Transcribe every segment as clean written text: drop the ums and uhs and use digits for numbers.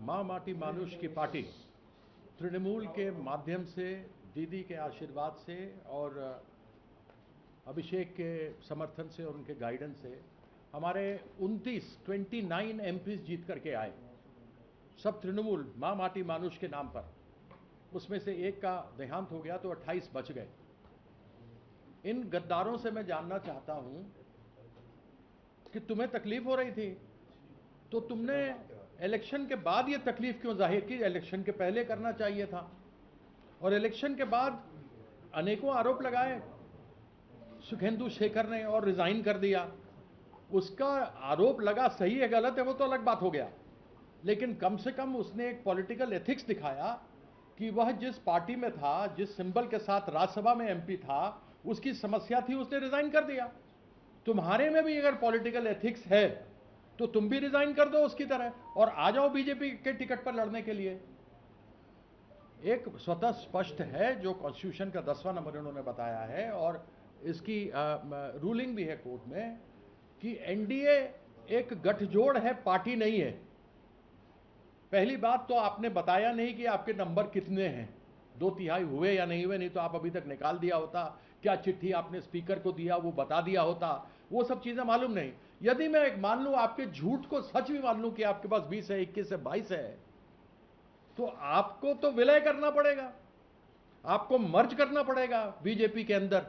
माँ माटी मानुष की पार्टी तृणमूल के माध्यम से, दीदी के आशीर्वाद से और अभिषेक के समर्थन से और उनके गाइडेंस से हमारे 29 एमपीज जीत करके आए, सब तृणमूल माँ माटी मानुष के नाम पर। उसमें से एक का देहांत हो गया तो 28 बच गए। इन गद्दारों से मैं जानना चाहता हूं कि तुम्हें तकलीफ हो रही थी तो तुमने इलेक्शन के बाद ये तकलीफ क्यों जाहिर की? इलेक्शन के पहले करना चाहिए था। और इलेक्शन के बाद अनेकों आरोप लगाए सुखेंदु शेखर ने और रिजाइन कर दिया। उसका आरोप लगा, सही है गलत है वो तो अलग बात हो गया, लेकिन कम से कम उसने एक पॉलिटिकल एथिक्स दिखाया कि वह जिस पार्टी में था, जिस सिंबल के साथ राज्यसभा में एमपी था, उसकी समस्या थी, उसने रिजाइन कर दिया। तुम्हारे में भी अगर पॉलिटिकल एथिक्स है तो तुम भी रिजाइन कर दो उसकी तरह और आ जाओ बीजेपी के टिकट पर लड़ने के लिए। एक स्वतः स्पष्ट है जो कॉन्स्टिट्यूशन का 10वां नंबर उन्होंने बताया है और इसकी रूलिंग भी है कोर्ट में कि एनडीए एक गठजोड़ है, पार्टी नहीं है। पहली बात तो आपने बताया नहीं कि आपके नंबर कितने हैं, 2/3 हुए या नहीं हुए, नहीं तो आप अभी तक निकाल दिया होता। क्या चिट्ठी आपने स्पीकर को दिया वो बता दिया होता, वो सब चीजें मालूम नहीं। यदि मैं एक मान लूं, आपके झूठ को सच भी मान लूं कि आपके पास 20 है, 21 है, 22 है, तो आपको तो विलय करना पड़ेगा, आपको मर्ज करना पड़ेगा बीजेपी के अंदर।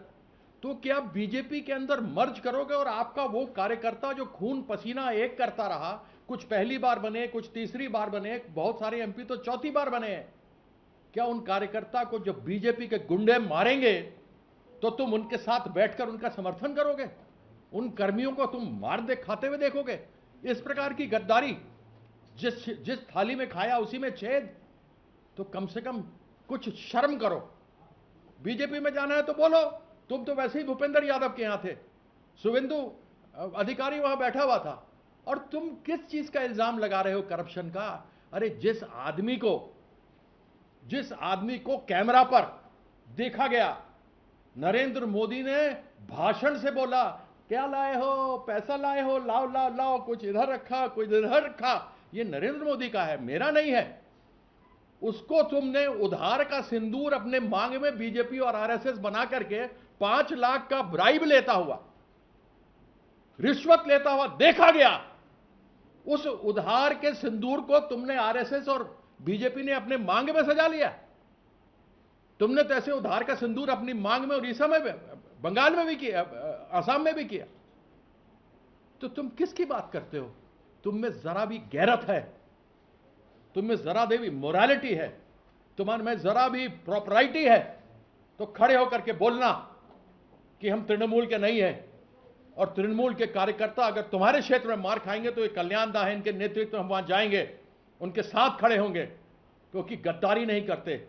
तो क्या बीजेपी के अंदर मर्ज करोगे और आपका वो कार्यकर्ता जो खून पसीना एक करता रहा, कुछ पहली बार बने, कुछ तीसरी बार बने, बहुत सारे एमपी तो चौथी बार बने हैं, क्या उन कार्यकर्ता को जब बीजेपी के गुंडे मारेंगे तो तुम उनके साथ बैठकर उनका समर्थन करोगे? उन कर्मियों को तुम मार दे खाते हुए देखोगे? इस प्रकार की गद्दारी, जिस थाली में खाया उसी में छेद। तो कम से कम कुछ शर्म करो। बीजेपी में जाना है तो बोलो, तुम तो वैसे ही भूपेंद्र यादव के यहां थे, शुभेंदु अधिकारी वहां बैठा हुआ था, और तुम किस चीज का इल्जाम लगा रहे हो? करप्शन का। अरे जिस आदमी को कैमरा पर देखा गया, नरेंद्र मोदी ने भाषण से बोला, क्या लाए हो, पैसा लाए हो, लाओ लाओ लाओ, कुछ इधर रखा कुछ इधर रखा, ये नरेंद्र मोदी का है, मेरा नहीं है। उसको तुमने उधार का सिंदूर अपने मांग में बीजेपी और आरएसएस बना करके 5 लाख का ब्राइब लेता हुआ, रिश्वत लेता हुआ देखा गया। उस उधार के सिंदूर को तुमने आरएसएस और बीजेपी ने अपने मांग में सजा लिया। तुमने तो ऐसे उधार का सिंदूर अपनी मांग में उड़ीसा में, बंगाल में भी किया, असम में भी किया। तो तुम किसकी बात करते हो? तुम में जरा भी गैरत है, तुम में जरा भी मोरालिटी है, तुम्हारे में जरा भी प्रॉपराइटी है, तो खड़े होकर के बोलना कि हम तृणमूल के नहीं हैं। और तृणमूल के कार्यकर्ता अगर तुम्हारे क्षेत्र में मार खाएंगे तो ये कल्याण दा है, इनके नेतृत्व में हम वहां जाएंगे, उनके साथ खड़े होंगे, क्योंकि गद्दारी नहीं करते।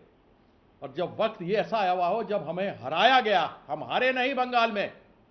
और जब वक्त ये ऐसा आया हुआ हो, जब हमें हराया गया, हम हारे नहीं बंगाल में,